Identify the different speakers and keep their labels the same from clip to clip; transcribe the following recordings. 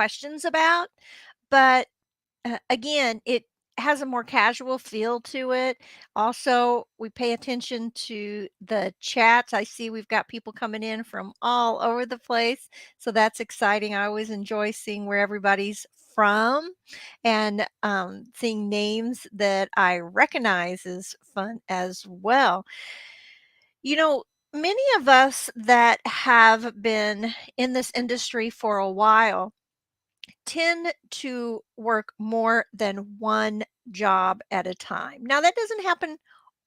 Speaker 1: questions about, but again, it has a more casual feel to it. Also, we pay attention to the chats. I see we've got people coming in from all over the place, so that's exciting. I always enjoy seeing where everybody's from, and seeing names that I recognize is fun as well. You know, many of us that have been in this industry for a while tend to work more than one job at a time. Now, that doesn't happen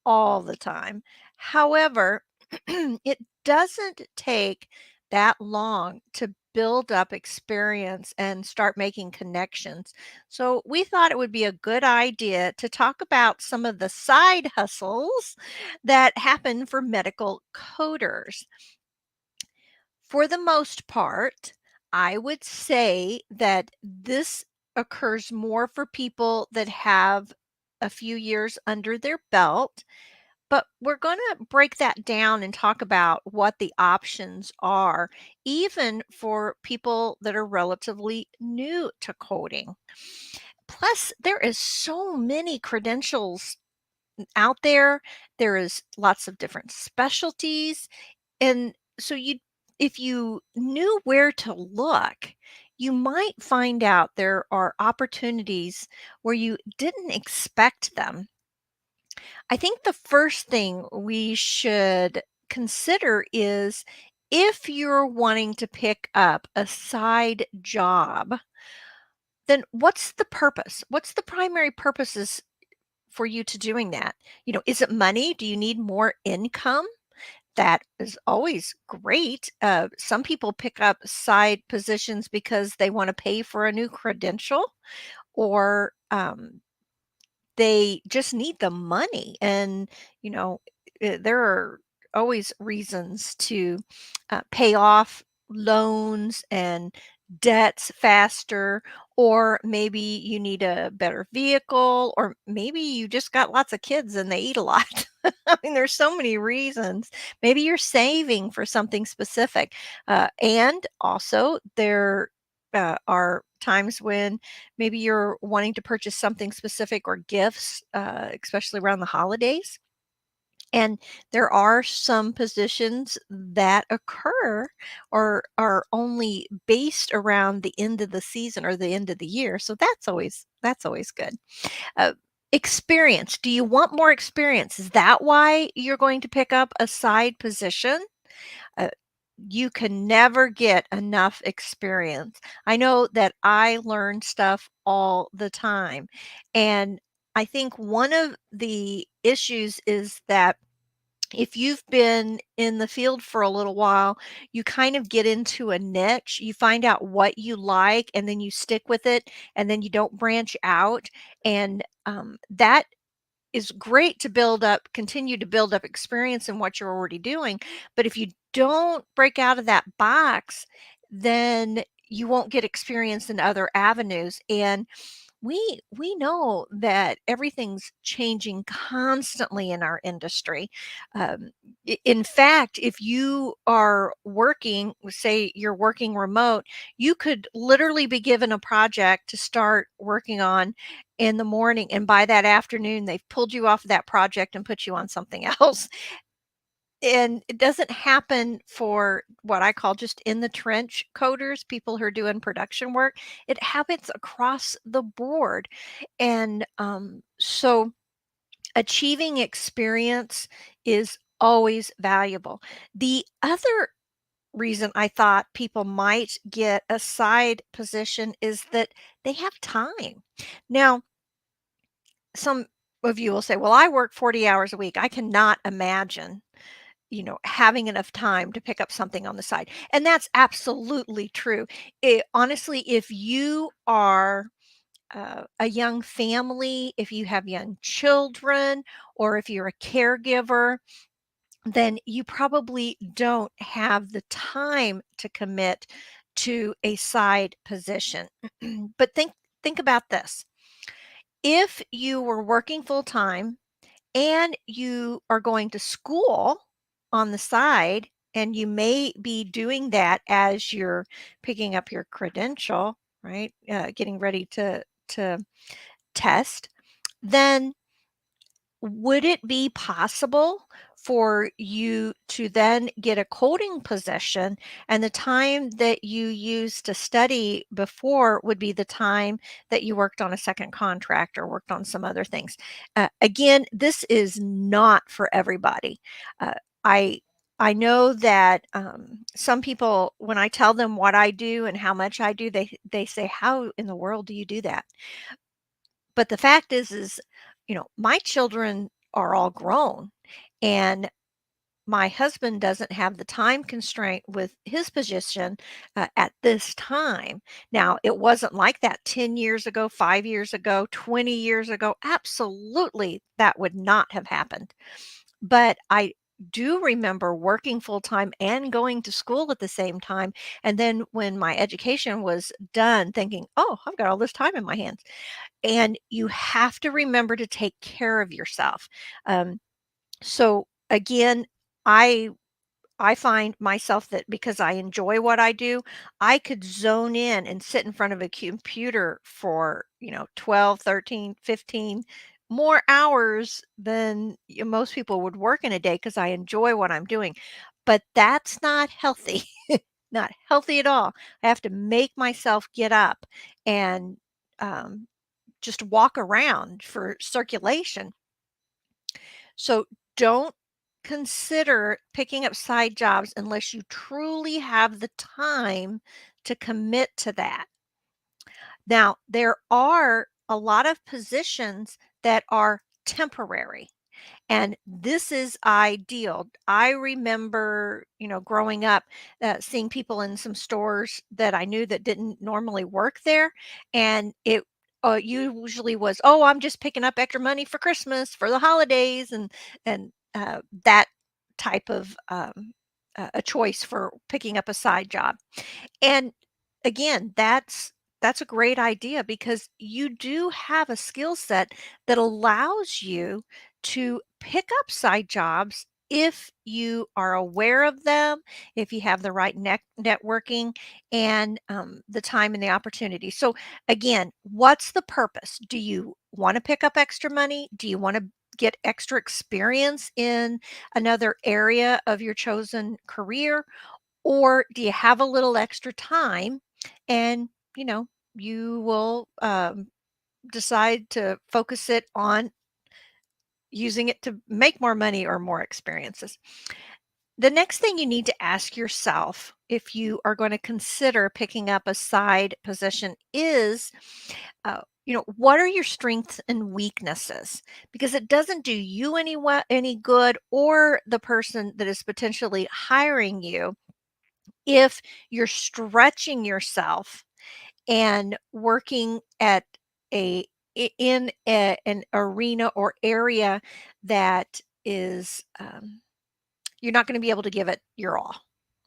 Speaker 1: all the time. However, it doesn't take that long to build up experience and start making connections. So, we thought it would be a good idea to talk about some of the side hustles that happen for medical coders. For the most part, I would say that this occurs more for people that have a few years under their belt, but we're going to break that down and talk about what the options are, even for people that are relatively new to coding. Plus, there is so many credentials out there. There is lots of different specialties, and so you if you knew where to look, you might find out there are opportunities where you didn't expect them. I think the first thing we should consider is if you're wanting to pick up a side job, then what's the purpose? What's the primary purposes for you to doing that? Is it money? Do you need more income? That is always great. Some people pick up side positions because they want to pay for a new credential, or they just need the money. And, you know, there are always reasons to pay off loans and debts faster, or maybe you need a better vehicle, or maybe you just got lots of kids and they eat a lot. I mean, there's so many reasons. Maybe you're saving for something specific. And also, there are times when maybe you're wanting to purchase something specific or gifts, especially around the holidays. And there are some positions that occur or are only based around the end of the season or the end of the year. So that's always good. Uh, Experience. Do you want more experience? Is that why you're going to pick up a side position? Uh, you can never get enough experience. I know that I learn stuff all the time. And I think one of the issues is that if you've been in the field for a little while, you kind of get into a niche. You find out what you like and then you stick with it, and then you don't branch out. And that is great to continue to build up experience in what you're already doing. But if you don't break out of that box, then you won't get experience in other avenues. And we know that everything's changing constantly in our industry. In fact, if you are working, say you're working remote, you could literally be given a project to start working on in the morning, and by that afternoon, they've pulled you off of that project and put you on something else. And it doesn't happen for what I call just in the trench coders, people who are doing production work. It happens across the board. And so achieving experience is always valuable. The other reason I thought people might get a side position is that they have time. Now, some of you will say, well, I work 40 hours a week. I cannot imagine having enough time to pick up something on the side. And that's absolutely true. Honestly, if you are a young family, if you have young children, or if you're a caregiver, then you probably don't have the time to commit to a side position. But think about this. If you were working full time and you are going to school on the side, and you may be doing that as you're picking up your credential, right? Getting ready to test, then would it be possible for you to then get a coding position, and the time that you used to study before would be the time that you worked on a second contract or worked on some other things? Again, this is not for everybody. Uh, I I know that some people, when I tell them what I do and how much I do, they say, "How in the world do you do that?" But the fact is, my children are all grown, and my husband doesn't have the time constraint with his position at this time. Now, it wasn't like that 10 years ago, 5 years ago, 20 years ago. Absolutely, that would not have happened. But I do remember working full time and going to school at the same time. And then when my education was done, thinking, oh, I've got all this time in my hands. And you have to remember to take care of yourself. So again, I I find myself that because I enjoy what I do, I could zone in and sit in front of a computer for, 12, 13, 15 more hours than most people would work in a day because I enjoy what I'm doing. But that's not healthy. Not healthy at all. I have to make myself get up and um, just walk around for circulation. So don't consider picking up side jobs unless you truly have the time to commit to that. Now, there are a lot of positions that are temporary. And this is ideal. I remember, growing up, seeing people in some stores that I knew that didn't normally work there, and it usually was, "Oh, I'm just picking up extra money for Christmas, for the holidays," and that type of a choice for picking up a side job. And again, that's a great idea because you do have a skill set that allows you to pick up side jobs if you are aware of them, if you have the right networking and the time and the opportunity. So, again, what's the purpose? Do you want to pick up extra money? Do you want to get extra experience in another area of your chosen career? Or do you have a little extra time and, you know, you will decide to focus it on using it to make more money or more experiences? The next thing you need to ask yourself if you are going to consider picking up a side position is, what are your strengths and weaknesses? Because it doesn't do you any good or the person that is potentially hiring you if you're stretching yourself and working at a an arena or area that is you're not going to be able to give it your all,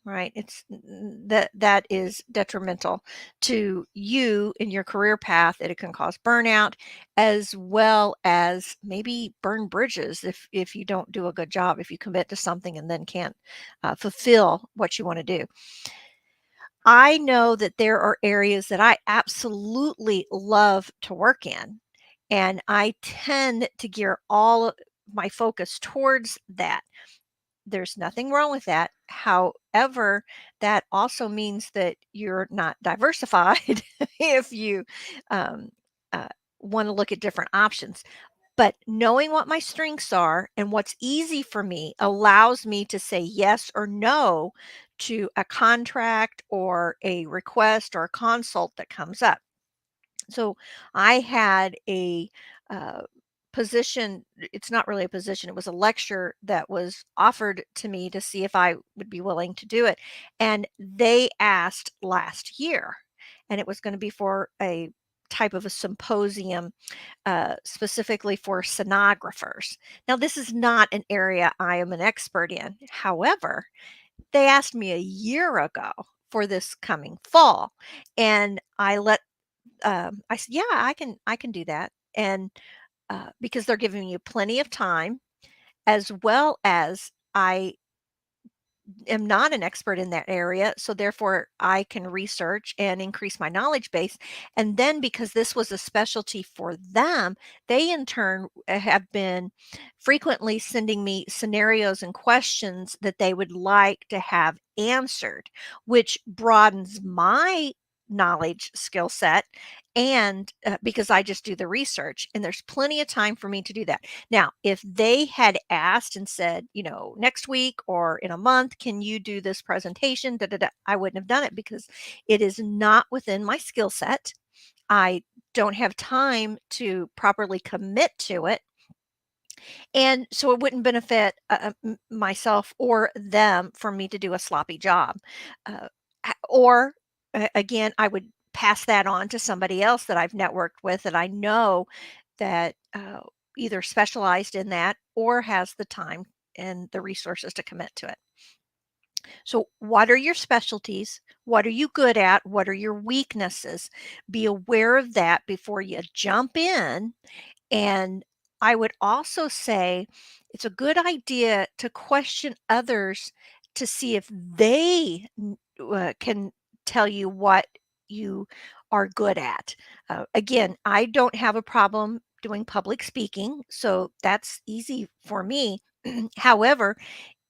Speaker 1: right? That is detrimental to you in your career path. That it can cause burnout as well as maybe burn bridges if you don't do a good job, if you commit to something and then can't fulfill what you want to do. I know that there are areas that I absolutely love to work in, and I tend to gear all my focus towards that. There's nothing wrong with that. However, that also means that you're not diversified if you um, uh, want to look at different options. But knowing what my strengths are and what's easy for me allows me to say yes or no to a contract or a request or a consult that comes up. So I had a uh, position, it's not really a position, it was a lecture that was offered to me to see if I would be willing to do it. And they asked last year, and it was going to be for a type of a symposium specifically for sonographers. Now, this is not an area I am an expert in. However, they asked me a year ago for this coming fall, and I said, "Yeah, I can do that." And because they're giving you plenty of time, as well as I am not an expert in that area, so therefore I can research and increase my knowledge base. And then because this was a specialty for them, they in turn have been frequently sending me scenarios and questions that they would like to have answered, which broadens my knowledge skill set. And because I just do the research, and there's plenty of time for me to do that. Now, if they had asked and said, next week or in a month, can you do this presentation? Da, da, da, I wouldn't have done it because it is not within my skill set. I don't have time to properly commit to it. And so it wouldn't benefit myself or them for me to do a sloppy job. Uh, or again, I would pass that on to somebody else that I've networked with that I know that either specialized in that or has the time and the resources to commit to it. So, what are your specialties? What are you good at? What are your weaknesses? Be aware of that before you jump in. And I would also say it's a good idea to question others to see if they can tell you what you are good at. Again, I don't have a problem doing public speaking, so that's easy for me. However,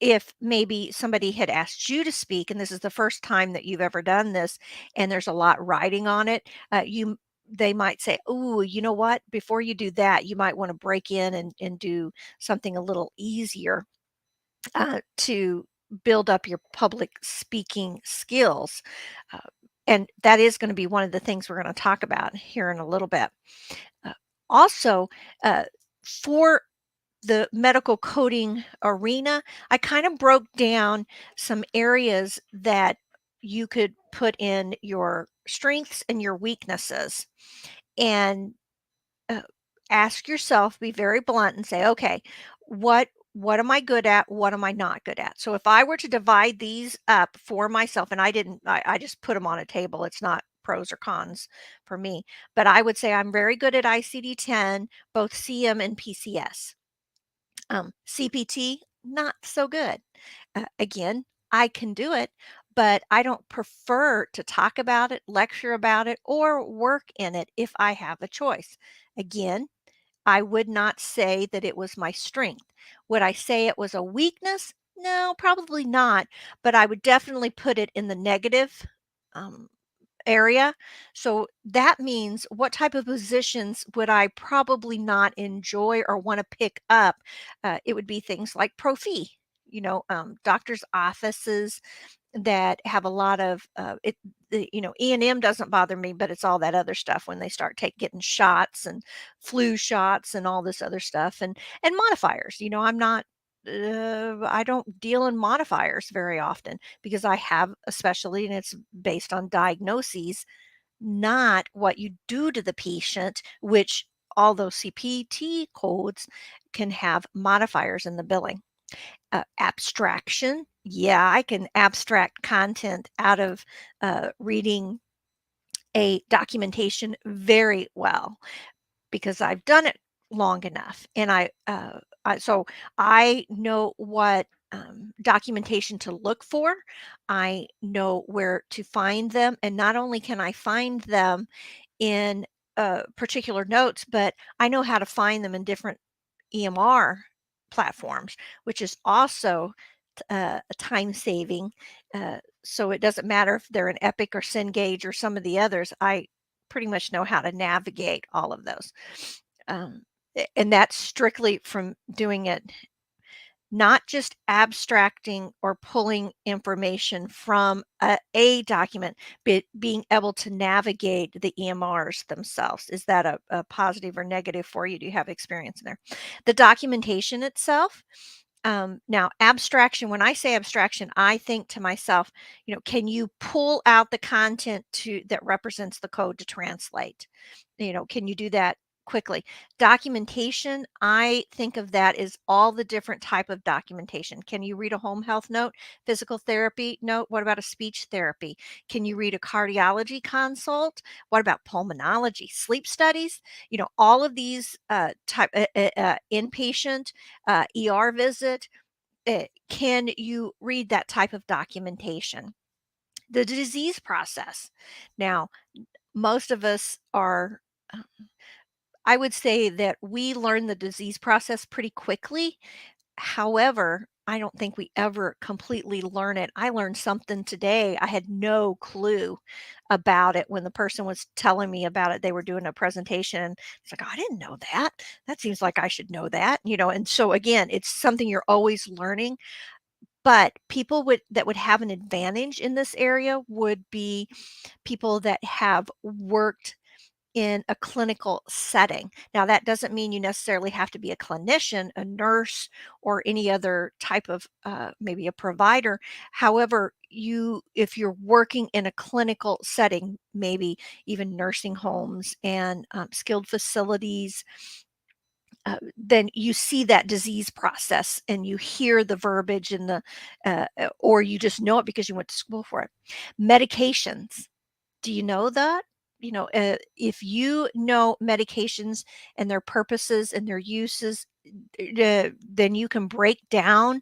Speaker 1: if maybe somebody had asked you to speak and this is the first time that you've ever done this and there's a lot riding on it, you they might say, "Oh, you know what? Before you do that, you might want to break in and do something a little easier to build up your public speaking skills." Uh, and that is going to be one of the things we're going to talk about here in a little bit. Uh, also, uh, for the medical coding arena, I kind of broke down some areas that you could put in your strengths and your weaknesses. And uh, ask yourself, be very blunt and say, okay, what am I good at? What am I not good at? So if I were to divide these up for myself, and I just put them on a table, it's not pros or cons for me, but I would say I'm very good at ICD-10, both CM and PCS. CPT, not so good. Again, I can do it, but I don't prefer to talk about it, lecture about it, or work in it if I have a choice. Again, I would not say that it was my strength. Would I say it was a weakness? No, probably not, but I would definitely put it in the negative um, area. So that means what type of positions would I probably not enjoy or want to pick up? It would be things like pro fee, doctors' offices that have a lot of E&M doesn't bother me, but it's all that other stuff when they start getting shots and flu shots and all this other stuff and modifiers. I'm not I don't deal in modifiers very often because I have a specialty and it's based on diagnoses, not what you do to the patient, which although CPT codes can have modifiers in the billing. Abstraction, yeah, I can abstract content out of reading a documentation very well because I've done it long enough, and so I know what documentation to look for. I know where to find them, and not only can I find them in particular notes, but I know how to find them in different EMR platforms, which is also a time saving. So it doesn't matter if they're an Epic or Cengage or some of the others. I pretty much know how to navigate all of those. Um, and that's strictly from doing it, not just abstracting or pulling information from a document, but being able to navigate the EMRs themselves. Is that a positive or negative for you? Do you have experience in there? The documentation itself. Now, abstraction, when I say abstraction, I think to myself, can you pull out the content that represents the code to translate? Can you do that quickly? Documentation, I think of that as all the different type of documentation. Can you read a home health note, physical therapy note? What about a speech therapy? Can you read a cardiology consult? What about pulmonology, sleep studies? All of these type inpatient ER visit. can you read that type of documentation? The disease process. Now, most of us are, uh, I would say that we learn the disease process pretty quickly. However, I don't think we ever completely learn it. I learned something today. I had no clue about it when the person was telling me about it. They were doing a presentation. It's like, "Oh, I didn't know that. That seems like I should know that." And so again, it's something you're always learning. But people that would have an advantage in this area would be people that have worked in a clinical setting. Now, that doesn't mean you necessarily have to be a clinician, a nurse, or any other type of maybe a provider. However, if you're working in a clinical setting, maybe even nursing homes and skilled facilities, then you see that disease process and you hear the verbiage and or you just know it because you went to school for it. Medications, do you know that? If you know medications and their purposes and their uses, then you can break down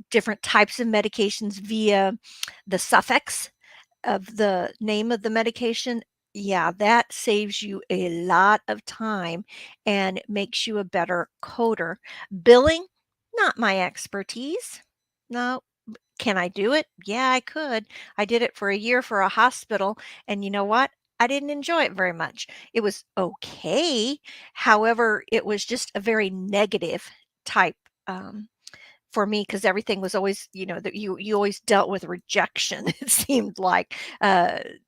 Speaker 1: different types of medications via the suffix of the name of the medication. Yeah, that saves you a lot of time and makes you a better coder. Billing, not my expertise. No, can I do it? Yeah, I could. I did it for a year for a hospital, and you know what? I didn't enjoy it very much. It was okay. However, it was just a very negative type for me because everything was always, that you always dealt with rejection. It seemed like, and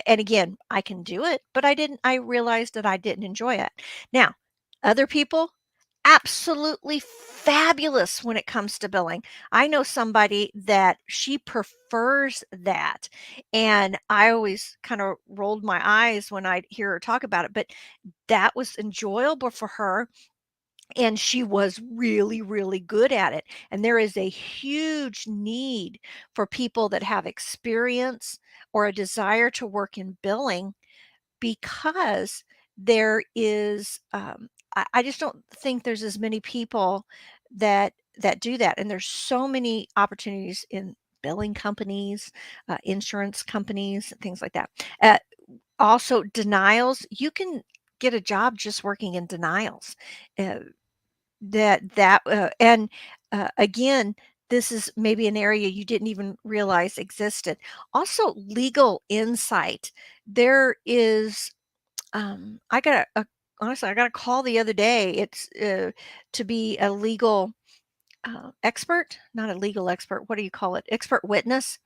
Speaker 1: again, I can do it, but I didn't. I realized that I didn't enjoy it. Now, other people, absolutely fabulous when it comes to billing. I know somebody that she prefers that, and I always kind of rolled my eyes when I'd hear her talk about it, but that was enjoyable for her, and she was really, really good at it. And there is a huge need for people that have experience or a desire to work in billing because there is, I just don't think there's as many people that do that, and there's so many opportunities in billing companies, insurance companies, things like that. Also, denials. You can get a job just working in denials. Uh, and again, this is maybe an area you didn't even realize existed. Also, legal insight. There is I got honestly, I got a call the other day. It's to be a legal expert, not a legal expert. What do you call it? Expert witness.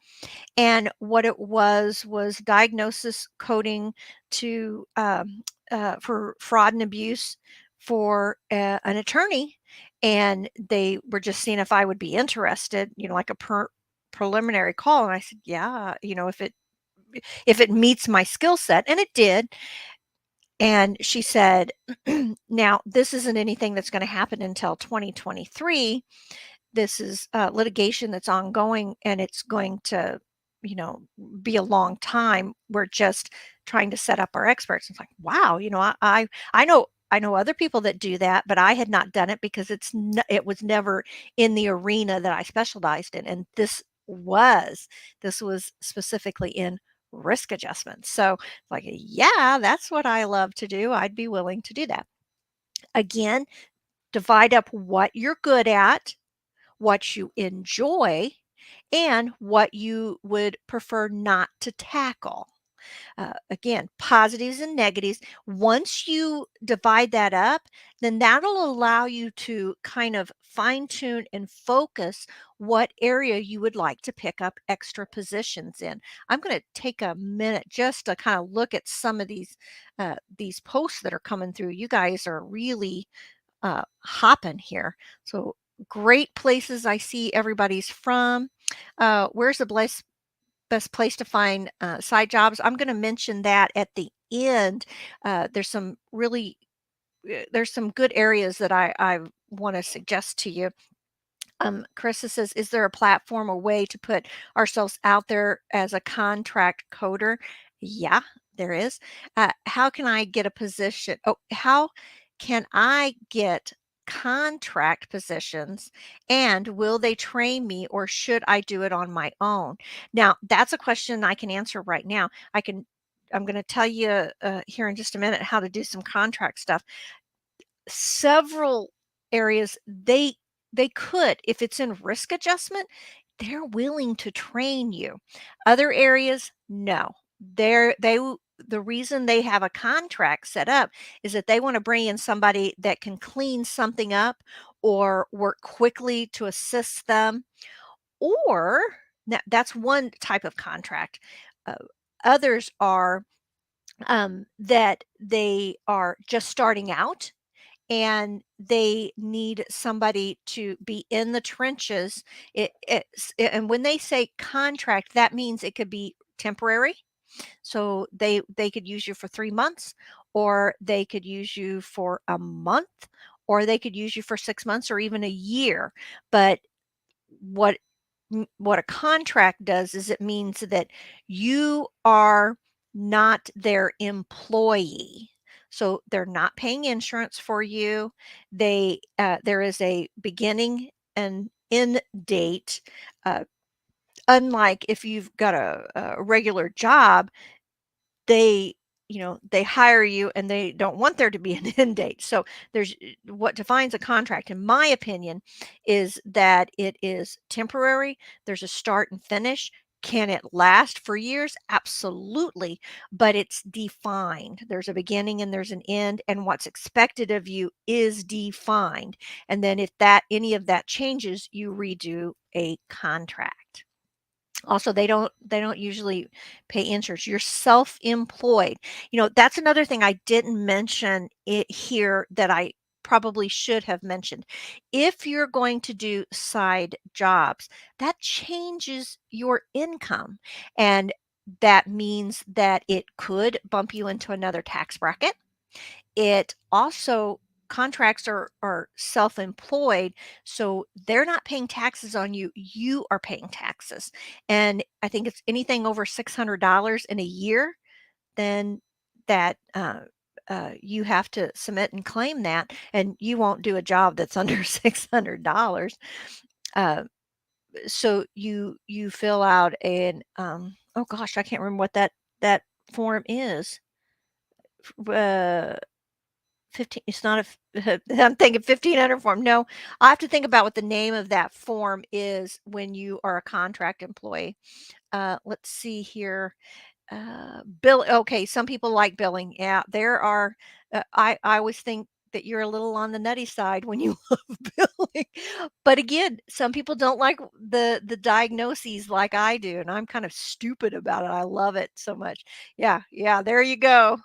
Speaker 1: And what it was diagnosis coding to for fraud and abuse for an attorney, and they were just seeing if I would be interested. Like a preliminary call, and I said, yeah, if it meets my skill set, and it did. And she said, now this isn't anything that's going to happen until 2023. This is litigation that's ongoing, and it's going to, you know, be a long time. We're just trying to set up our experts. It's like, wow, I know other people that do that, but I had not done it because it was never in the arena that I specialized in, and this was specifically in risk adjustment. So, like, yeah, that's what I love to do. I'd be willing to do that. Again, divide up what you're good at, what you enjoy, and what you would prefer not to tackle. Again, positives and negatives. Once you divide that up, then that'll allow you to kind of fine tune and focus what area you would like to pick up extra positions in. I'm going to take a minute just to kind of look at some of these posts that are coming through. You guys are really hopping here. So great places I see everybody's from. Where's the best place to find side jobs? I'm going to mention that at the end. There's some good areas that I want to suggest to you. Carissa says, is there a platform or way to put ourselves out there as a contract coder? Yeah, there is. How can I get a position? Oh, how can I get contract positions? And will they train me or should I do it on my own? Now, that's a question I can answer right now. I'm going to tell you here in just a minute how to do some contract stuff. Several areas they could, if it's in risk adjustment, they're willing to train you. Other areas, no. The reason they have a contract set up is that they want to bring in somebody that can clean something up or work quickly to assist them, or that's one type of contract. Uh, Others are that they are just starting out and they need somebody to be in the trenches. And when they say contract, that means it could be temporary. So they could use you for 3 months, or they could use you for a month, or they could use you for 6 months or even a year. But what what a contract does is it means that you are not their employee. So they're not paying insurance for you. There is a beginning and end date. Uh, Unlike if you've got a regular job, they they hire you and they don't want there to be an end date. So there's what defines a contract, in my opinion, is that it is temporary. There's a start and finish. Can it last for years? Absolutely. But it's defined. There's a beginning and there's an end, and what's expected of you is defined. And then if that any of that changes, you redo a contract. Also, they don't usually pay insurance. You're self-employed. That's another thing I didn't mention it here that I probably should have mentioned. If you're going to do side jobs, that changes your income. And that means that it could bump you into another tax bracket. It also Contracts are self-employed, so they're not paying taxes on you, you are paying taxes. And I think it's anything over $600 in a year, then that, you have to submit and claim that, and you won't do a job that's under $600. Uh, so you fill out an, oh gosh, I can't remember what that form is. Uh 15, it's not I'm thinking 1,500 form. No, I have to think about what the name of that form is when you are a contract employee. Let's see here. Bill Okay, some people like billing. Yeah, there are, I always think that you're a little on the nutty side when you love billing. But again, some people don't like the diagnoses like I do, and I'm kind of stupid about it. I love it so much. Yeah, yeah, there you go.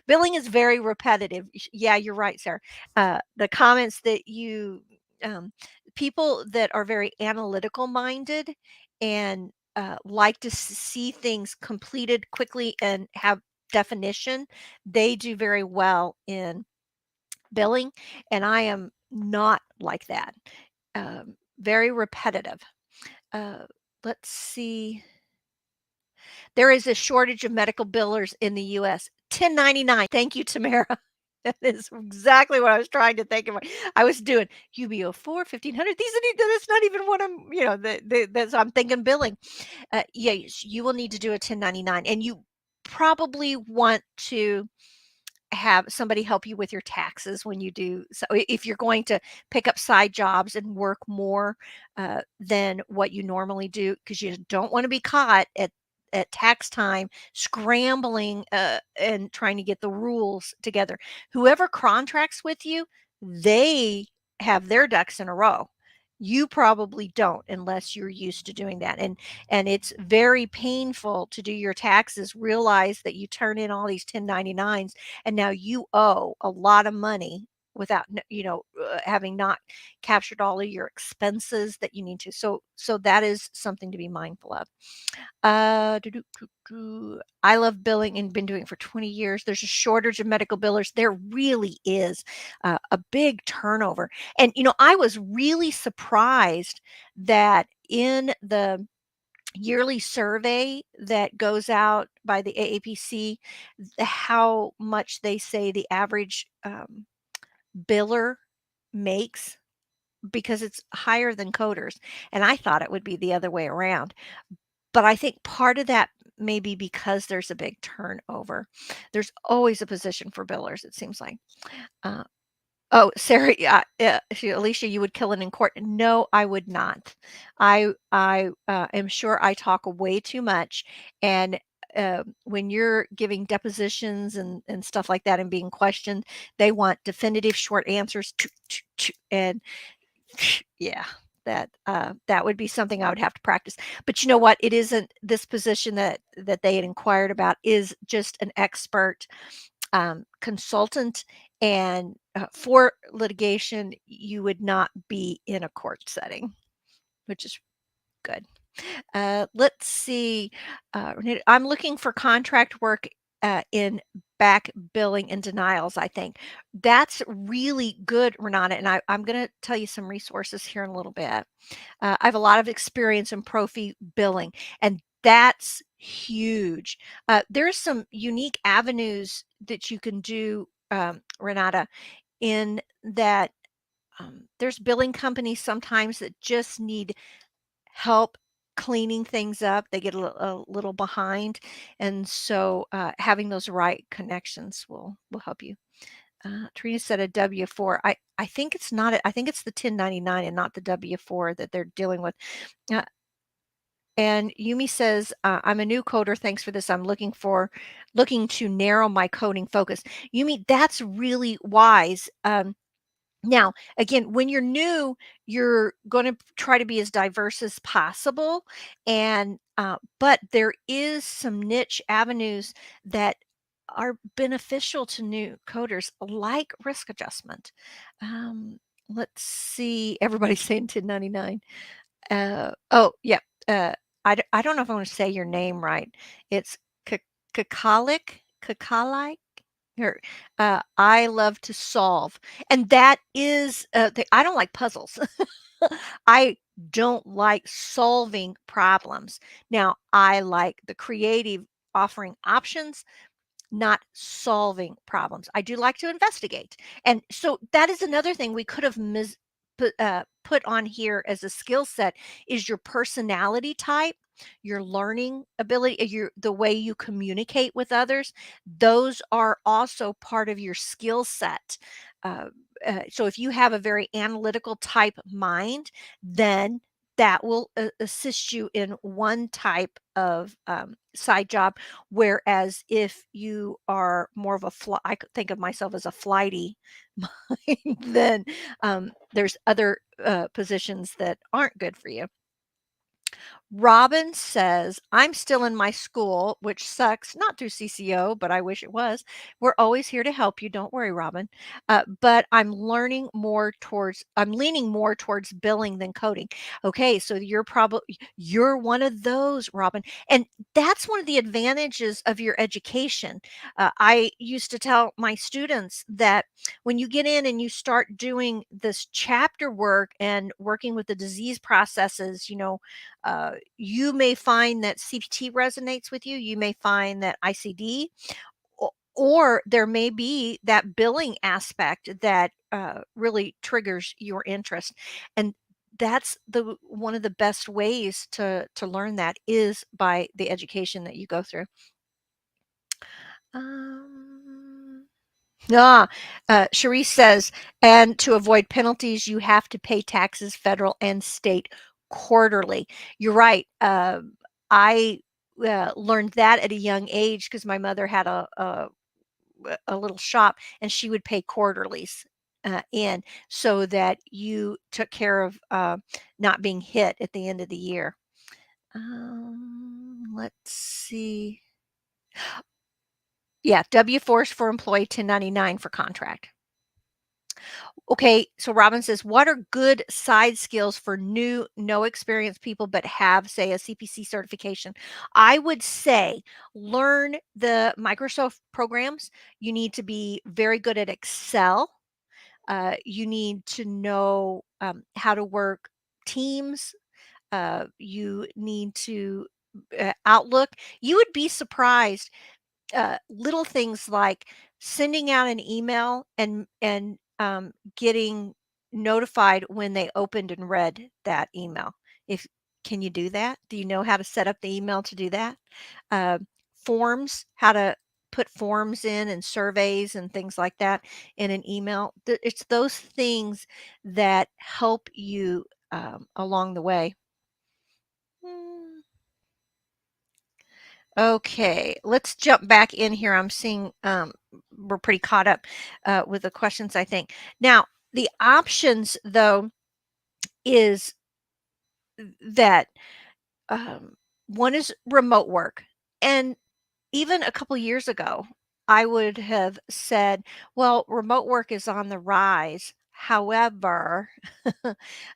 Speaker 1: Billing is very repetitive. Yeah, you're right, sir. The comments that um, people that are very analytical minded and like to see things completed quickly and have definition, they do very well in billing. And I am not like that. Very repetitive. Uh, let's see. There is a shortage of medical billers in the US. 1099. Thank you, Tamara. That is exactly what I was trying to think of. I was doing UBO4, 1,500. That's not even what that's I'm thinking billing. Yeah, you will need to do a 1099, and you probably want to have somebody help you with your taxes when you do. So if you're going to pick up side jobs and work more than what you normally do, because you don't want to be caught at tax time scrambling and trying to get the rules together. Whoever contracts with you, they have their ducks in a row. You probably don't unless you're used to doing that. And it's very painful to do your taxes, realize that you turn in all these 1099s and now you owe a lot of money without having not captured all of your expenses that you need to. So that is something to be mindful of. I love billing and been doing it for 20 years. There's a shortage of medical billers. There really is a big turnover. And, I was really surprised that in the yearly survey that goes out by the AAPC, how much they say the average biller makes because it's higher than coders, and I thought it would be the other way around. But I think part of that may be because there's a big turnover. There's always a position for billers, it seems like. Uh, oh, Sarah, yeah, Alicia, you would kill it in court. No, I would not. I am sure I talk way too much, and when you're giving depositions and stuff like that and being questioned, they want definitive short answers, and yeah, that would be something I would have to practice. But you know what? It isn't this position that they had inquired about is just an expert consultant, and for litigation, you would not be in a court setting, which is good. Let's see. I'm looking for contract work in back billing and denials, I think. That's really good, Renata. And I'm going to tell you some resources here in a little bit. I have a lot of experience in profi billing, and that's huge. There's some unique avenues that you can do, Renata, in that there's billing companies sometimes that just need help cleaning things up. They get a little behind, and so having those right connections will help you. Trina said a W-4. I think it's not. I think it's the 1099 and not the W-4 that they're dealing with. Uh, and Yumi says, "I'm a new coder. Thanks for this. I'm looking to narrow my coding focus." Yumi, that's really wise. Now, again, when you're new, you're going to try to be as diverse as possible, and but there is some niche avenues that are beneficial to new coders, like risk adjustment. Um, let's see, everybody's saying 1099. Oh, yeah. I don't know if I want to say your name right. It's Kakalik, or I love to solve, and that is I don't like puzzles. I don't like solving problems. Now, I like the creative offering options, not solving problems. I do like to investigate. And so that is another thing we could have put on here as a skill set is your personality type, your learning ability, the way you communicate with others. Those are also part of your skill set. Uh, so if you have a very analytical type mind, then that will assist you in one type of side job. Whereas if you are more of I could think of myself as a flighty mind, then there's other positions that aren't good for you. Robin says, I'm still in my school, which sucks, not through CCO, but I wish it was. We're always here to help you. Don't worry, Robin. But I'm leaning more towards billing than coding. Okay, so you're one of those, Robin. And that's one of the advantages of your education. I used to tell my students that when you get in and you start doing this chapter work and working with the disease processes, you may find that CPT resonates with you. You may find that ICD, or there may be that billing aspect that really triggers your interest. And that's the one of the best ways to learn that is by the education that you go through. Um, Cherise says, and to avoid penalties, you have to pay taxes, federal and state, quarterly. You're right. I learned that at a young age because my mother had a little shop, and she would pay quarterlies in so that you took care of not being hit at the end of the year. Let's see. Yeah, W-4s for employee, 1099 for contract. Okay, so Robin says, what are good side skills for new, no experienced people, but have, say, a CPC certification? I would say learn the Microsoft programs. You need to be very good at Excel. You need to know how to work Teams. You need to Outlook. You would be surprised, little things like sending out an email and getting notified when they opened and read that email. If Can you do that? Do you know how to set up the email to do that? Uh, Forms, how to put forms in and surveys and things like that in an email. It's those things that help you along the way. Mm, Okay, let's jump back in here. I'm seeing we're pretty caught up with the questions, I think. Now, the options, though, is that um, one is remote work. And even a couple years ago, I would have said, well, remote work is on the rise. However,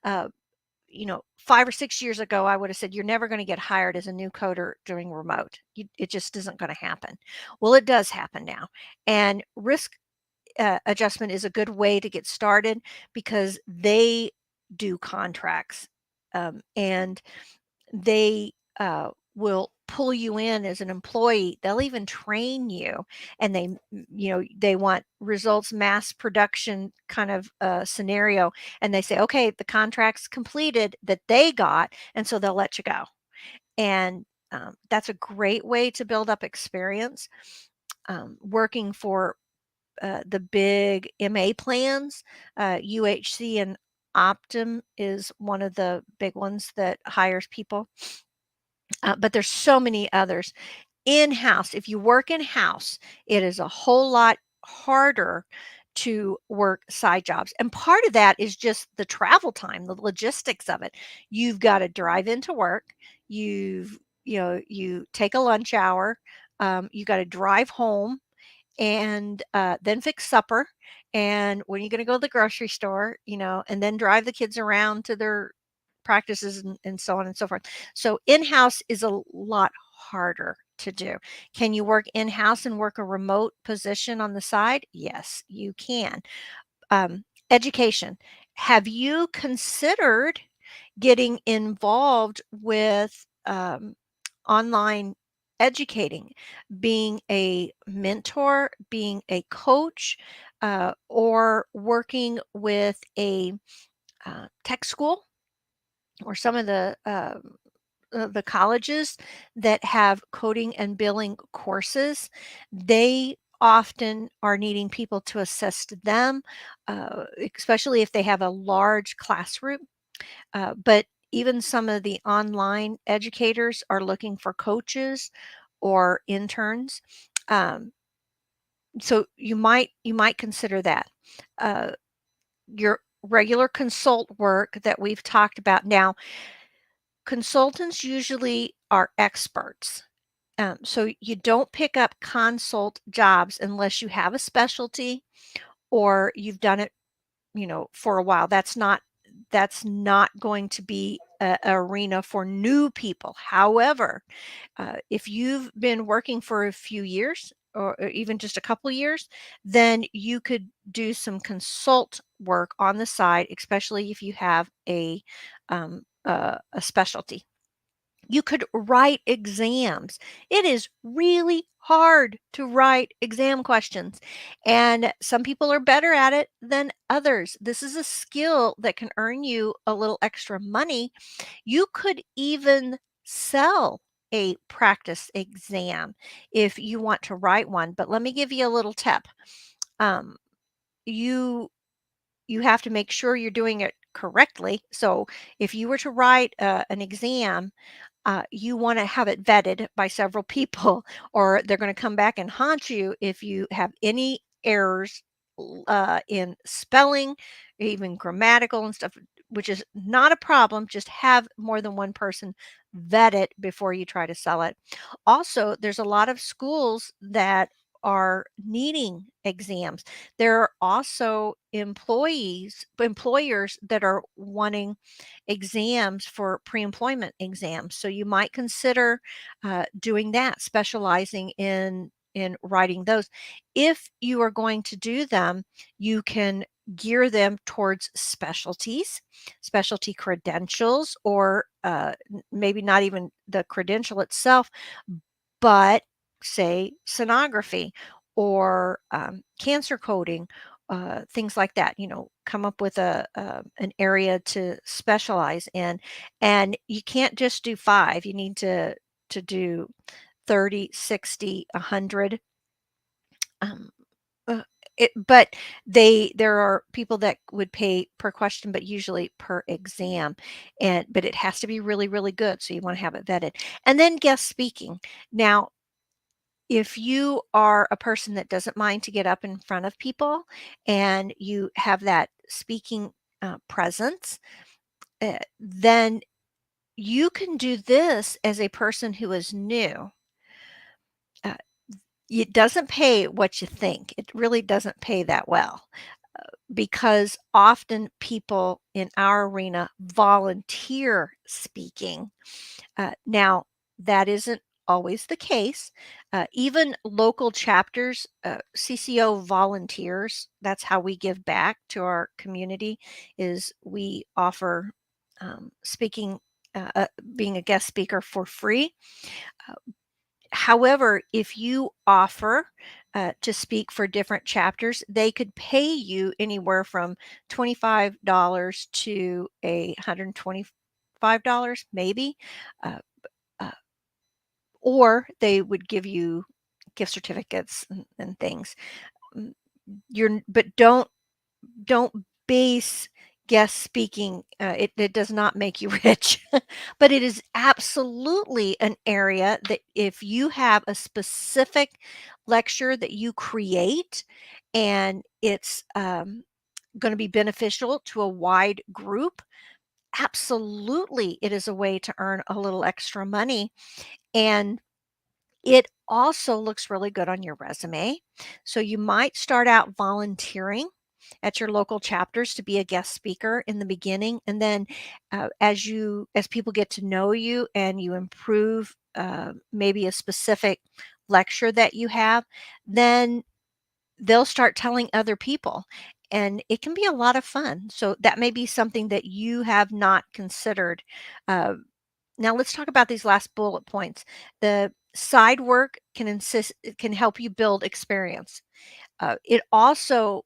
Speaker 1: uh, 5 or 6 years ago, I would have said, you're never going to get hired as a new coder doing remote. It just isn't going to happen. Well, it does happen now. And risk adjustment is a good way to get started because they do contracts. And they will pull you in as an employee. They'll even train you, and they want results, mass production kind of scenario. And they say, okay, the contract's completed that they got, and so they'll let you go. And that's a great way to build up experience. Working for the big MA plans, UHC and Optum is one of the big ones that hires people, but there's so many others. In-house, if you work in-house, it is a whole lot harder to work side jobs. And part of that is just the travel time, the logistics of it. You've got to drive into work. You take a lunch hour. You got to drive home and then fix supper. And when you're going to go to the grocery store, and then drive the kids around to their practices and so on and so forth. So in-house is a lot harder to do. Can you work in-house and work a remote position on the side? Yes, you can. Education. Have you considered getting involved with online educating, being a mentor, being a coach, or working with a tech school or some of the colleges that have coding and billing courses? They often are needing people to assist them, especially if they have a large classroom. But even some of the online educators are looking for coaches or interns. Um, so you might consider that. Uh, your regular consult work that we've talked about. Now, consultants usually are experts. So you don't pick up consult jobs unless you have a specialty or you've done it, for a while. That's not going to be a arena for new people. However, if you've been working for a few years or even just a couple years, then you could do some consult work on the side, especially if you have a specialty. You could write exams. It is really hard to write exam questions, and some people are better at it than others. This is a skill that can earn you a little extra money. You could even sell a practice exam if you want to write one, but let me give you a little tip. Um, you you have to make sure you're doing it correctly. So if you were to write an exam, you want to have it vetted by several people, or they're going to come back and haunt you if you have any errors in spelling, even grammatical and stuff, which is not a problem. Just have more than one person vet it before you try to sell it. Also, there's a lot of schools that are needing exams. There are also employers that are wanting exams for pre-employment exams. So you might consider doing that, specializing in writing those. If you are going to do them, you can gear them towards specialties, specialty credentials, or maybe not even the credential itself, but say sonography or cancer coding things like that. Come up with an area to specialize in, and you can't just do 5. You need to do 30, 60, 100. Um, uh, but there are people that would pay per question, but usually per exam, but it has to be really, really good. So you want to have it vetted, and then guest speaking. Now, if you are a person that doesn't mind to get up in front of people and you have that speaking presence, then you can do this as a person who is new. Uh, it doesn't pay what you think. It really doesn't pay that well, because often people in our arena volunteer speaking. Now, that isn't always the case. Even local chapters, CCO volunteers, that's how we give back to our community, is we offer speaking, uh, uh, being a guest speaker for free. Uh, However, if you offer to speak for different chapters, they could pay you anywhere from $25 to $125, maybe. Uh, uh, or they would give you gift certificates and things. Mm, but don't base guest speaking. It does not make you rich, but it is absolutely an area that if you have a specific lecture that you create and it's going to be beneficial to a wide group, absolutely it is a way to earn a little extra money. And it also looks really good on your resume. So you might start out volunteering at your local chapters to be a guest speaker in the beginning, and then as people get to know you and you improve maybe a specific lecture that you have, then they'll start telling other people, and it can be a lot of fun. So that may be something that you have not considered. uh, Now let's talk about these last bullet points. The side work can help you build experience. It also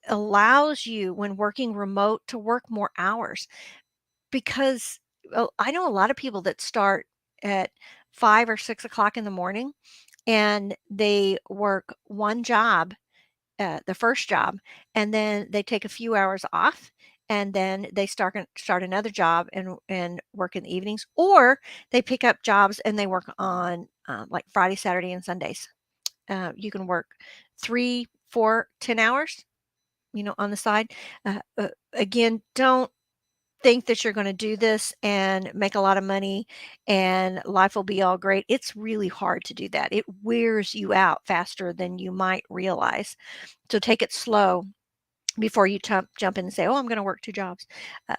Speaker 1: allows you, when working remote, to work more hours, because, well, I know a lot of people that start at 5 or 6 o'clock in the morning, and they work one job, the first job, and then they take a few hours off, and then they start another job and work in the evenings, or they pick up jobs and they work on like Friday, Saturday, and Sundays. You can work 3, 4, 10 hours, on the side. Again, don't think that you're going to do this and make a lot of money and life will be all great. It's really hard to do that. It wears you out faster than you might realize. So take it slow before you jump in and say, "Oh, I'm going to work 2 jobs." Uh,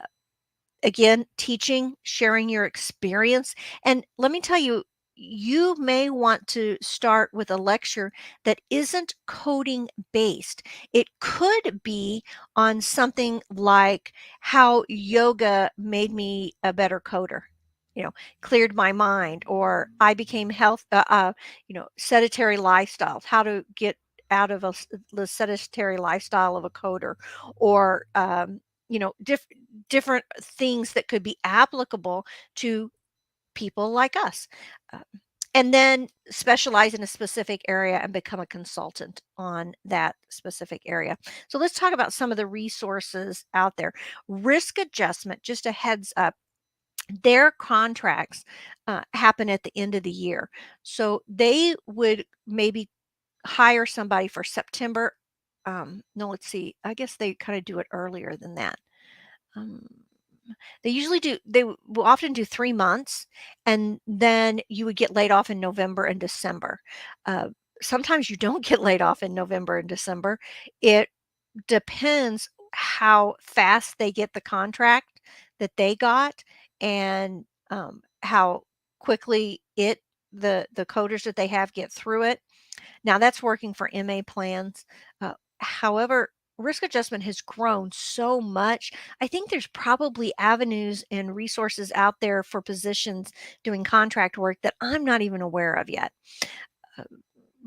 Speaker 1: Again, teaching, sharing your experience. And let me tell you, you may want to start with a lecture that isn't coding based. It could be on something like how yoga made me a better coder, cleared my mind, or I became sedentary lifestyles, how to get out of the sedentary lifestyle of a coder, or different things that could be applicable to people like us. Uh, and then specialize in a specific area and become a consultant on that specific area. So let's talk about some of the resources out there. Risk adjustment, just a heads up, their contracts happen at the end of the year. So they would maybe hire somebody for September. No, let's see. I guess they kind of do it earlier than that. Um, they will often do 3 months, and then you would get laid off in November and December. Uh, Sometimes you don't get laid off in November and December. It depends how fast they get the contract that they got, and how quickly the coders that they have get through it. Now that's working for MA plans. However, risk adjustment has grown so much. I think there's probably avenues and resources out there for positions doing contract work that I'm not even aware of yet, uh,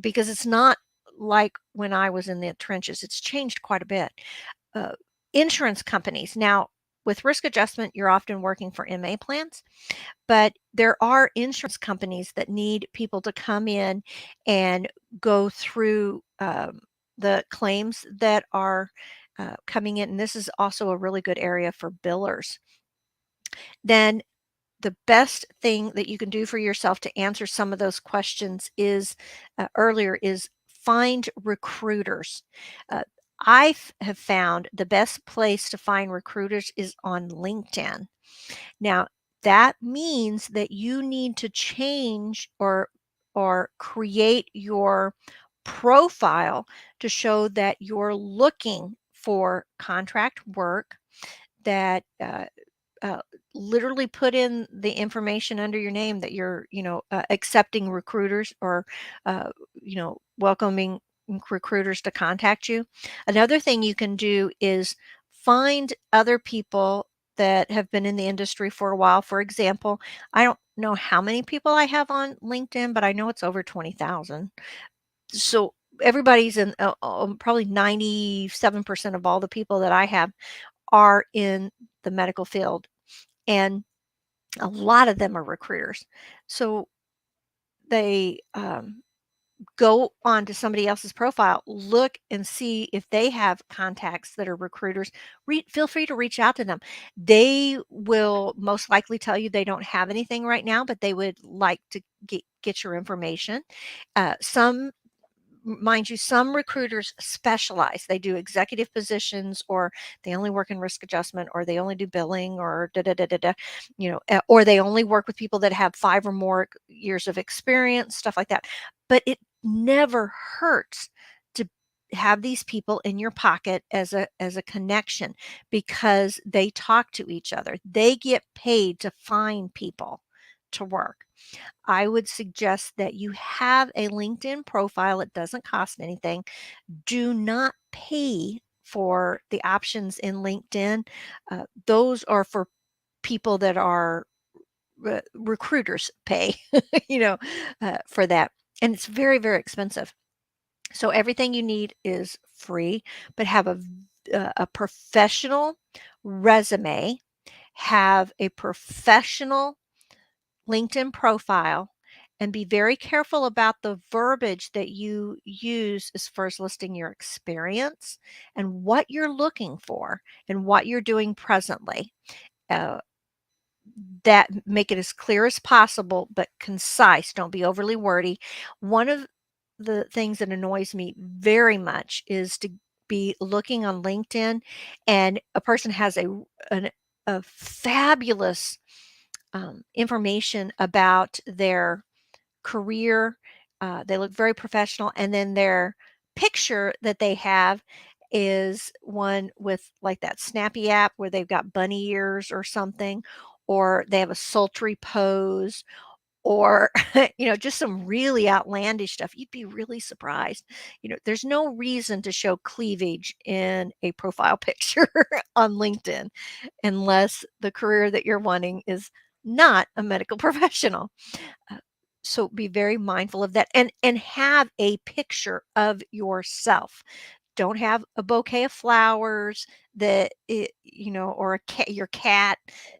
Speaker 1: because it's not like when I was in the trenches. It's changed quite a bit. Uh, Insurance companies. Now, with risk adjustment, you're often working for MA plans, but there are insurance companies that need people to come in and go through the claims that are coming in. And this is also a really good area for billers. Then the best thing that you can do for yourself to answer some of those questions is earlier is find recruiters. Uh, have found the best place to find recruiters is on LinkedIn. Now, that means that you need to change or create your profile to show that you're looking for contract work, that uh, literally put in the information under your name that you're, accepting recruiters or, welcoming recruiters to contact you. Another thing you can do is find other people that have been in the industry for a while. For example, I don't know how many people I have on LinkedIn, but I know it's over 20,000. So everybody's in, probably 97% of all the people that I have are in the medical field. And a lot of them are recruiters. So they go onto somebody else's profile, look and see if they have contacts that are recruiters. Feel free to reach out to them. They will most likely tell you they don't have anything right now, but they would like to get your information. Some Mind you, some recruiters specialize. They do executive positions, or they only work in risk adjustment, or they only do billing, or da da da da da, or they only work with people that have 5 or more years of experience, stuff like that. But it never hurts to have these people in your pocket as a connection, because they talk to each other. They get paid to find people to work. I would suggest that you have a LinkedIn profile. It doesn't cost anything. Do not pay for the options in LinkedIn. Those are for people that are recruiters pay, for that. And it's very, very expensive. So everything you need is free, but have a professional resume, have a professional LinkedIn profile, and be very careful about the verbiage that you use as far as listing your experience and what you're looking for and what you're doing presently. Uh, that make it as clear as possible, but concise. Don't be overly wordy. One of the things that annoys me very much is to be looking on LinkedIn and a person has a fabulous information about their career. They look very professional, and then their picture that they have is one with like that Snappy app where they've got bunny ears or something, or they have a sultry pose, or just some really outlandish stuff. You'd be really surprised. There's no reason to show cleavage in a profile picture on LinkedIn unless the career that you're wanting is not a medical professional. Uh, so be very mindful of that, and have a picture of yourself. Don't have a bouquet of flowers or a cat, your cat.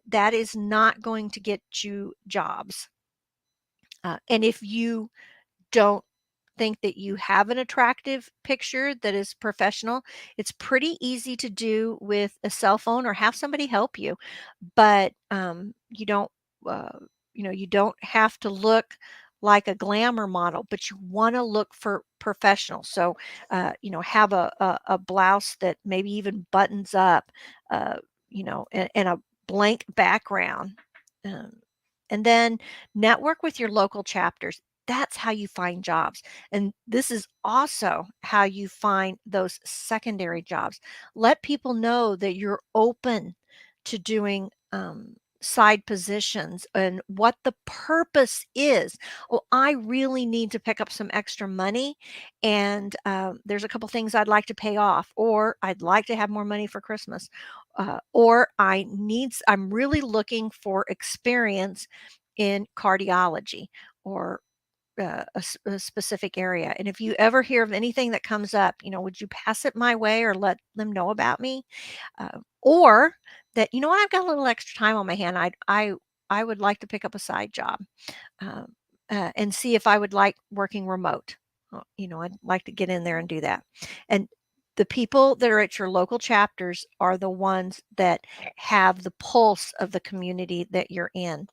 Speaker 1: That is not going to get you jobs. And if you don't think that you have an attractive picture that is professional, it's pretty easy to do with a cell phone or have somebody help you. But uh, you don't have to look like a glamour model, but you want to look for professional. So, have a blouse that maybe even buttons up, and a blank background. Um, and then network with your local chapters. That's how you find jobs. And this is also how you find those secondary jobs. Let people know that you're open to doing side positions and what the purpose is. Well, I really need to pick up some extra money, and there's a couple things I'd like to pay off, or I'd like to have more money for Christmas, or I'm really looking for experience in cardiology, or a specific area. And if you ever hear of anything that comes up, would you pass it my way or let them know about me? Or that, I've got a little extra time on my hand. I would like to pick up a side job, um, and see if I would like working remote. I'd like to get in there and do that. And the people that are at your local chapters are the ones that have the pulse of the community that you're in.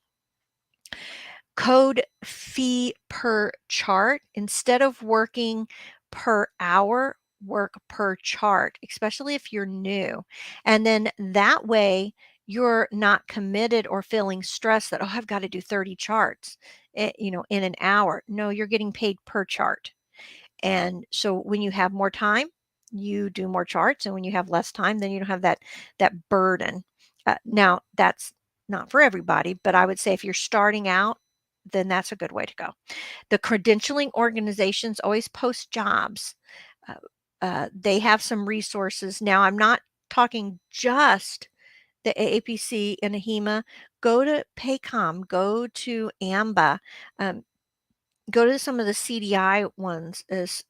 Speaker 1: Code fee per chart instead of working per hour, work per chart, especially if you're new. And then that way you're not committed or feeling stressed that, oh, I've got to do 30 charts, in an hour. No, you're getting paid per chart. And so when you have more time, you do more charts, and when you have less time, then you don't have that burden. Now, that's not for everybody, but I would say if you're starting out, then that's a good way to go. The credentialing organizations always post jobs. Uh, they have some resources. Now, I'm not talking just the AAPC and AHEMA. Go to Paycom, go to AMBA, um, go to some of the CDI ones as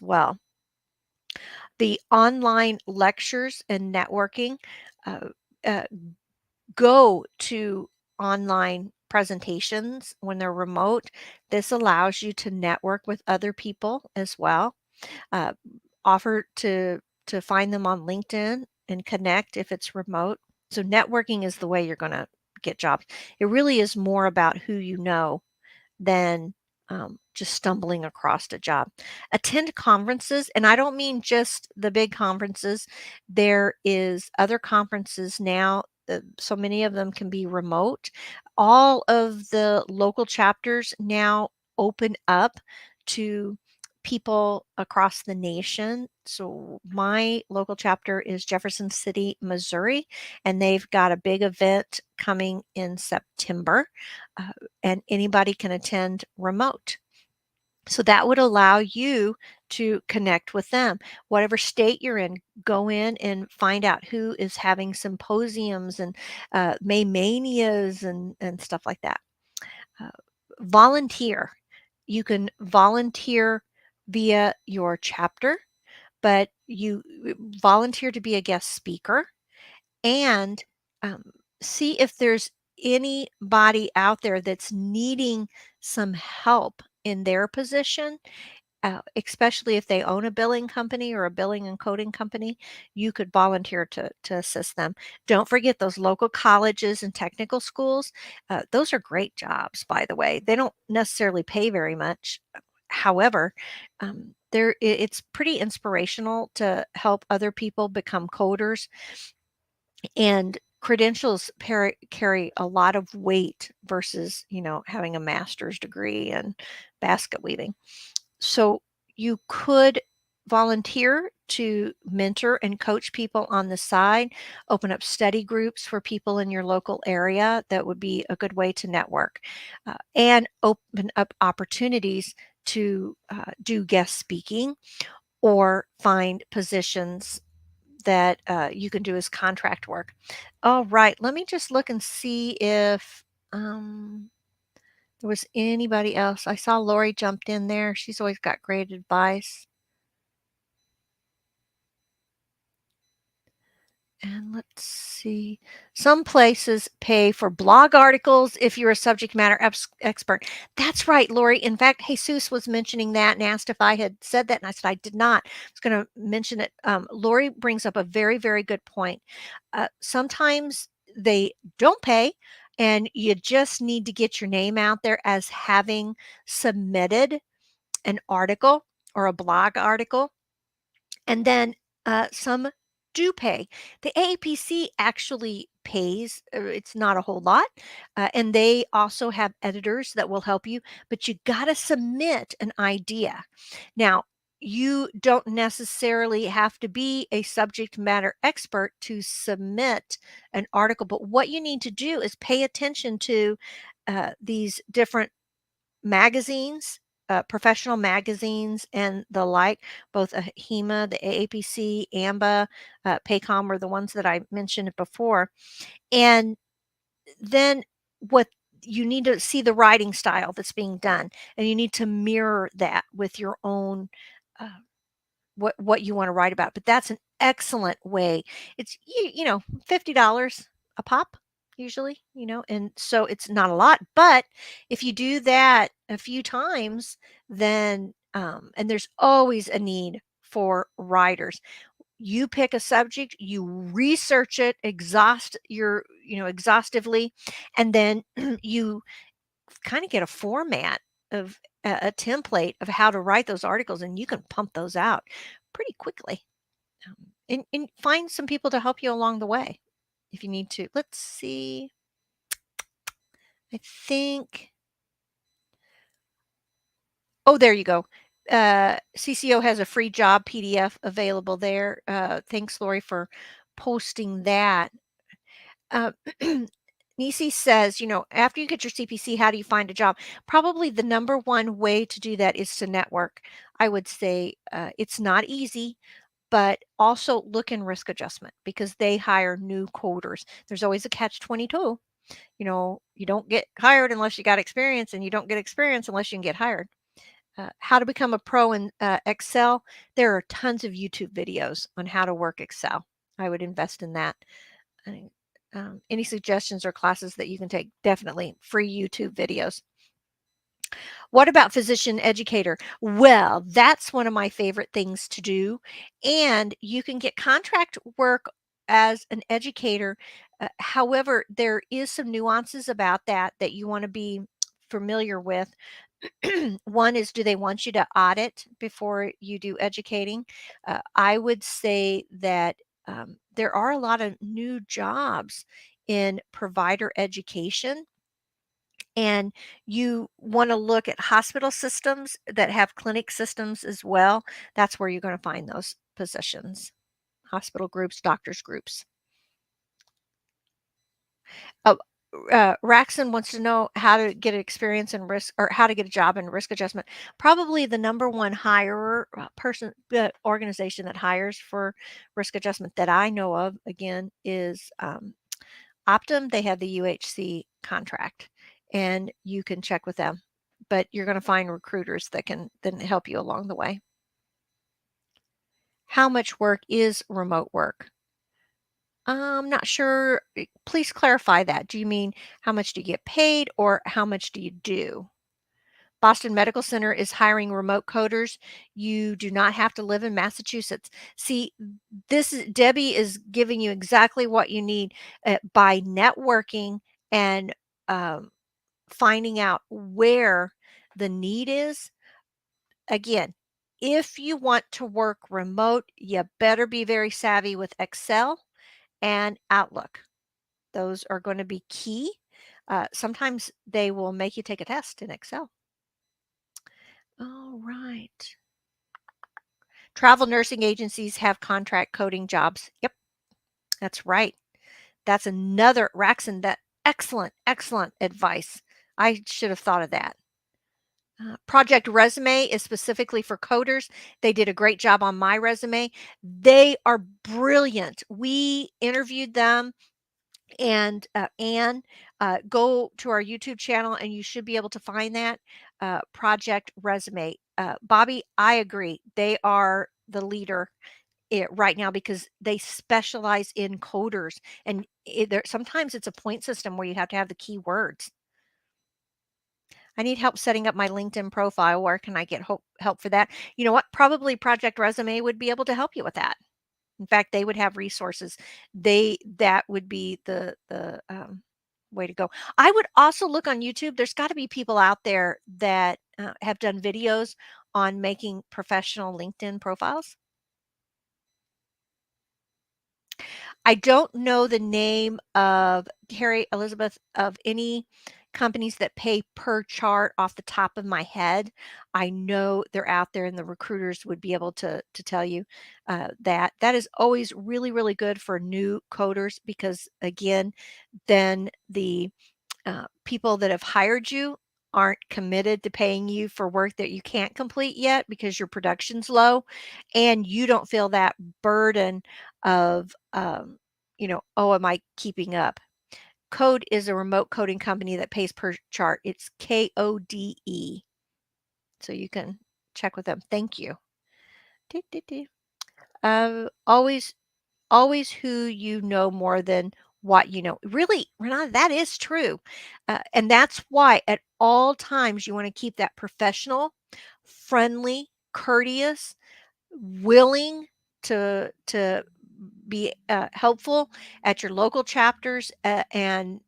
Speaker 1: well. The online lectures and networking, uh, uh, go to online presentations when they're remote. This allows you to network with other people as well. Uh, Offer to find them on LinkedIn and connect if it's remote. So networking is the way you're going to get jobs. It really is more about who you know than just stumbling across a job. Attend conferences, and I don't mean just the big conferences. There is other conferences now. So many of them can be remote. All of the local chapters now open up to people across the nation. So my local chapter is Jefferson City, Missouri, and they've got a big event coming in September. Uh, and anybody can attend remote. So that would allow you to connect with them. Whatever state you're in, go in and find out who is having symposiums and Maymanias and stuff like that. Uh, Volunteer. You can volunteer via your chapter, but you volunteer to be a guest speaker and um, see if there's anybody out there that's needing some help in their position, especially if they own a billing company or a billing and coding company. You could volunteer to assist them. Don't forget those local colleges and technical schools. Those are great jobs, by the way. They don't necessarily pay very much. However, it's pretty inspirational to help other people become coders, and credentials carry a lot of weight versus, having a master's degree in basket weaving. So you could volunteer to mentor and coach people on the side, open up study groups for people in your local area. That would be a good way to network, and open up opportunities to do guest speaking or find positions that you can do as contract work. All right, let me just look and see if there was anybody else. I saw Lori jumped in there. She's always got great advice. And let's see. Some places pay for blog articles if you're a subject matter expert. That's right, Lori. In fact, Jesus was mentioning that and asked if I had said that. And I said I did not. I was going to mention it. Lori brings up a very, very good point. Sometimes they don't pay, and you just need to get your name out there as having submitted an article or a blog article. And then some do pay. The AAPC actually pays, it's not a whole lot. And they also have editors that will help you, but you got to submit an idea. Now, you don't necessarily have to be a subject matter expert to submit an article, but what you need to do is pay attention to these different magazines, professional magazines and the like, both HEMA, the AAPC, AMBA, Paycom were the ones that I mentioned before. And then what you need to see the writing style that's being done, and you need to mirror that with your own, uh, what you wanna write about, but that's an excellent way. It's $50 a pop usually, and so it's not a lot, but if you do that a few times, then, and there's always a need for writers. You pick a subject, you research it, exhaustively, and then you kinda get a format of a template of how to write those articles, and you can pump those out pretty quickly. And find some people to help you along the way if you need to. Let's see. I think oh, there you go. CCO has a free job PDF available there. Thanks, Lori, for posting that. Uh, Nisi says, after you get your CPC, how do you find a job? Probably the number one way to do that is to network. I would say it's not easy, but also look in risk adjustment because they hire new coders. There's always a catch 22. You don't get hired unless you got experience, and you don't get experience unless you can get hired. How to become a pro in Excel. There are tons of YouTube videos on how to work Excel. I would invest in that. I any suggestions or classes that you can take? Definitely free YouTube videos. What about physician educator? Well, that's one of my favorite things to do. And you can get contract work as an educator. However, there is some nuances about that you want to be familiar with. One is, do they want you to audit before you do educating? I would say that there are a lot of new jobs in provider education, and you want to look at hospital systems that have clinic systems as well. That's where you're going to find those positions, hospital groups, doctors groups. Oh, Raxon wants to know how to get experience in risk, or how to get a job in risk adjustment. Probably the number one hirer person, organization that hires for risk adjustment that I know of, again, is Optum. They have the UHC contract, and you can check with them. But you're going to find recruiters that can then help you along the way. How much work is remote work? I'm not sure. Please clarify that. Do you mean how much do you get paid, or how much do you do? Boston Medical Center is hiring remote coders. You do not have to live in Massachusetts. See, Debbie is giving you exactly what you need by networking and um, finding out where the need is. Again, if you want to work remote, you better be very savvy with Excel and Outlook. Those are going to be key. Sometimes they will make you take a test in Excel. All right. Travel nursing agencies have contract coding jobs. Yep, that's right. That's another Raxon. That excellent, excellent advice. I should have thought of that. Project Resume is specifically for coders. They did a great job on my resume. They are brilliant. We interviewed them, and Anne, go to our YouTube channel and you should be able to find that Project Resume. Bobby, I agree. They are the leader right now because they specialize in coders, and sometimes it's a point system where you have to have the keywords. I need help setting up my LinkedIn profile. Where can I get help for that? You know what? Probably Project Resume would be able to help you with that. In fact, they would have resources. That would be the way to go. I would also look on YouTube. There's got to be people out there that have done videos on making professional LinkedIn profiles. I don't know the name of, Harry, Elizabeth, of any companies that pay per chart off the top of my head. I know they're out there, and the recruiters would be able to tell you that. That is always really, really good for new coders because, again, then the people that have hired you aren't committed to paying you for work that you can't complete yet because your production's low, and you don't feel that burden of, oh, am I keeping up? Code is a remote coding company that pays per chart. It's KODE. So you can check with them. Thank you. Do, do, do. Always, always who you know more than what you know. Really, Renata, that is true. And that's why at all times you want to keep that professional, friendly, courteous, willing to be helpful at your local chapters and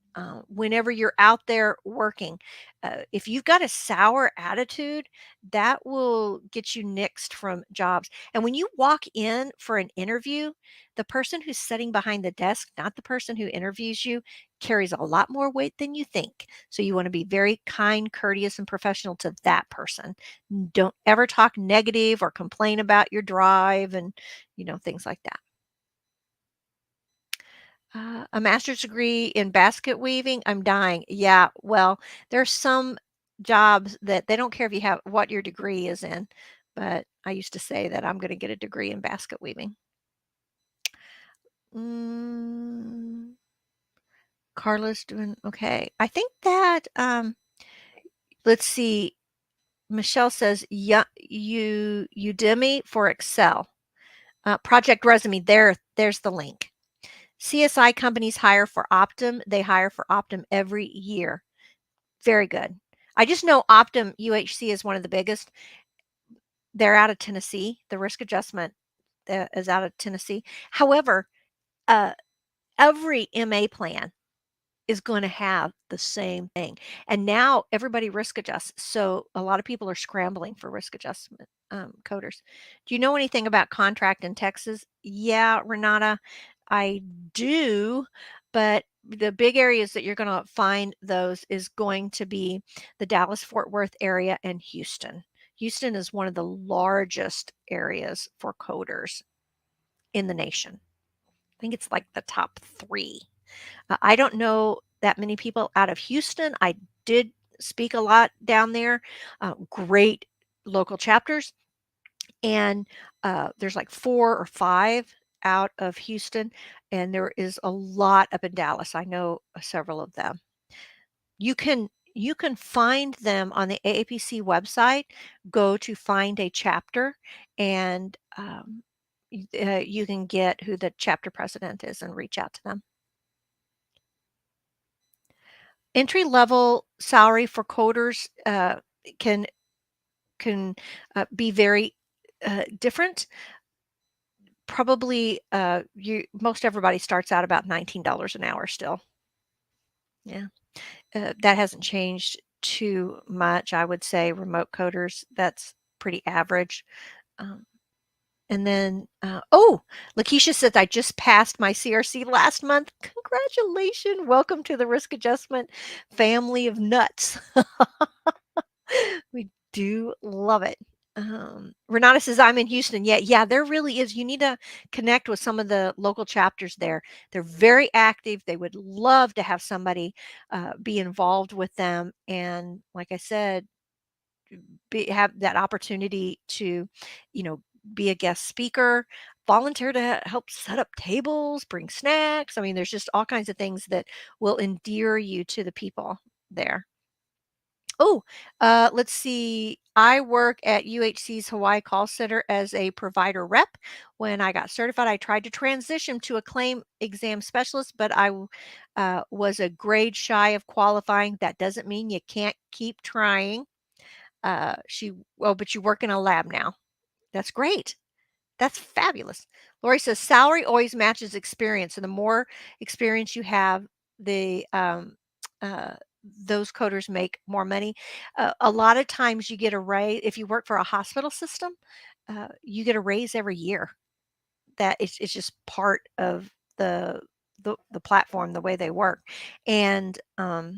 Speaker 1: whenever you're out there working. If you've got a sour attitude, that will get you nixed from jobs. And when you walk in for an interview, the person who's sitting behind the desk, not the person who interviews you, carries a lot more weight than you think. So you want to be very kind, courteous, and professional to that person. Don't ever talk negative or complain about your drive and, things like that. A master's degree in basket weaving, I'm dying. Yeah, well, there's some jobs that they don't care if you have what your degree is in, but I used to say that I'm going to get a degree in basket weaving. Mm, Carla's doing okay. I think that let's see. Michelle says, yeah, Udemy for Excel. Project Resume, there's the link. CSI companies hire for Optum. They hire for Optum every year. Very good. I just know Optum UHC is one of the biggest. They're out of Tennessee. The risk adjustment is out of Tennessee. However, uh, every MA plan is going to have the same thing. And now everybody risk adjusts. So a lot of people are scrambling for risk adjustment coders. Do you know anything about contract in Texas? Yeah, Renata, I do. But the big areas that you're going to find those is going to be the Dallas Fort Worth area and Houston. Houston is one of the largest areas for coders in the nation. I think it's like the top three. I don't know that many people out of Houston. I did speak a lot down there. Great local chapters, and there's like 4 or 5 out of Houston, and there is a lot up in Dallas. I know several of them. You can find them on the AAPC website. Go to find a chapter, and you can get who the chapter president is and reach out to them. Entry level salary for coders can be very different. Probably, you most everybody starts out about $19 an hour still. Yeah, that hasn't changed too much. I would say remote coders, that's pretty average. Um, and then, Lakeisha says, I just passed my CRC last month. Congratulations. Welcome to the risk adjustment family of nuts. We do love it. Renata says, I'm in Houston. Yeah, there really is. You need to connect with some of the local chapters there. They're very active. They would love to have somebody be involved with them. And like I said, have that opportunity to, be a guest speaker, volunteer to help set up tables, bring snacks. I mean, there's just all kinds of things that will endear you to the people there. Oh, let's see. I work at UHC's Hawaii call center as a provider rep. When I got certified, I tried to transition to a claim exam specialist, but I was a grade shy of qualifying. That doesn't mean you can't keep trying. But you work in a lab now. That's great. That's fabulous. Lori says salary always matches experience, and the more experience you have, the uh, those coders make more money. A lot of times, you get a raise if you work for a hospital system. You get a raise every year. That it's just part of the platform, the way they work, and uh,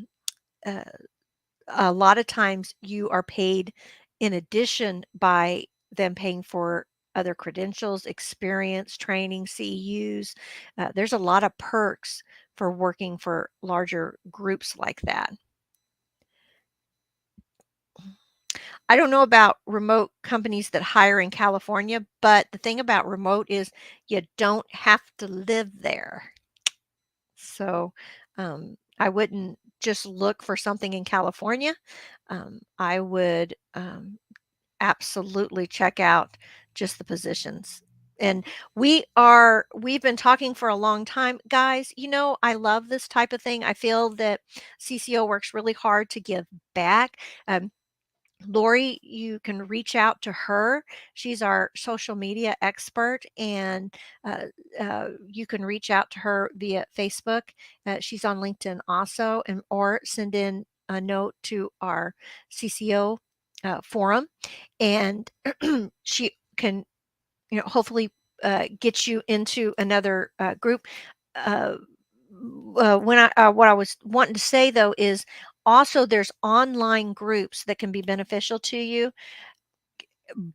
Speaker 1: a lot of times you are paid in addition by them paying for other credentials, experience, training, CEUs. There's a lot of perks for working for larger groups like that. I don't know about remote companies that hire in California, but the thing about remote is you don't have to live there. So I wouldn't just look for something in California. I would absolutely check out just the positions. And we've been talking for a long time, guys. I love this type of thing. I feel that CCO works really hard to give back. Lori, you can reach out to her. She's our social media expert, and you can reach out to her via Facebook. She's on LinkedIn also, and or send in a note to our CCO forum, and she can, hopefully get you into another group. Uh, what I was wanting to say though is also there's online groups that can be beneficial to you,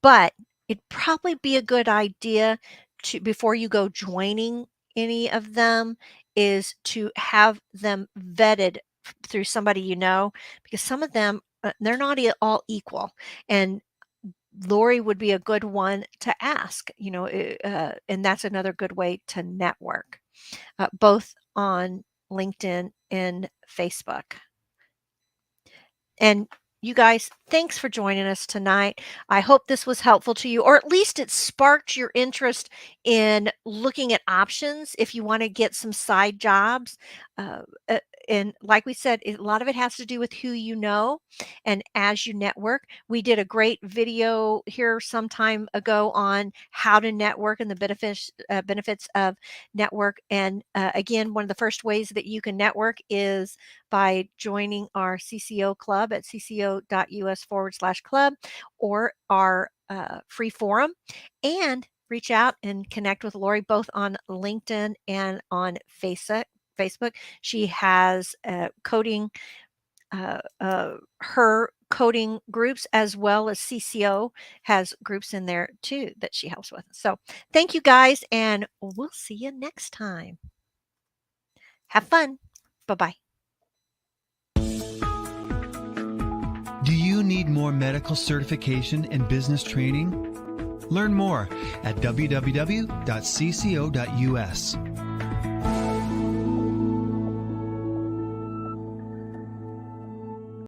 Speaker 1: but it'd probably be a good idea to, before you go joining any of them, is to have them vetted through somebody, because some of them, they're not all equal. And Lori would be a good one to ask, and that's another good way to network, both on LinkedIn and Facebook. And you guys, thanks for joining us tonight. I hope this was helpful to you, or at least it sparked your interest in looking at options if you want to get some side jobs. Uh, uh, and like we said, a lot of it has to do with who you know. And as you network, we did a great video here some time ago on how to network and the benefits of network. And again, one of the first ways that you can network is by joining our CCO club at cco.us/club, or our free forum, and reach out and connect with Lori both on LinkedIn and on Facebook. She has coding, her coding groups, as well as CCO has groups in there too that she helps with. So thank you guys, and we'll see you next time. Have fun. Bye-bye.
Speaker 2: Do you need more medical certification and business training? Learn more at www.cco.us.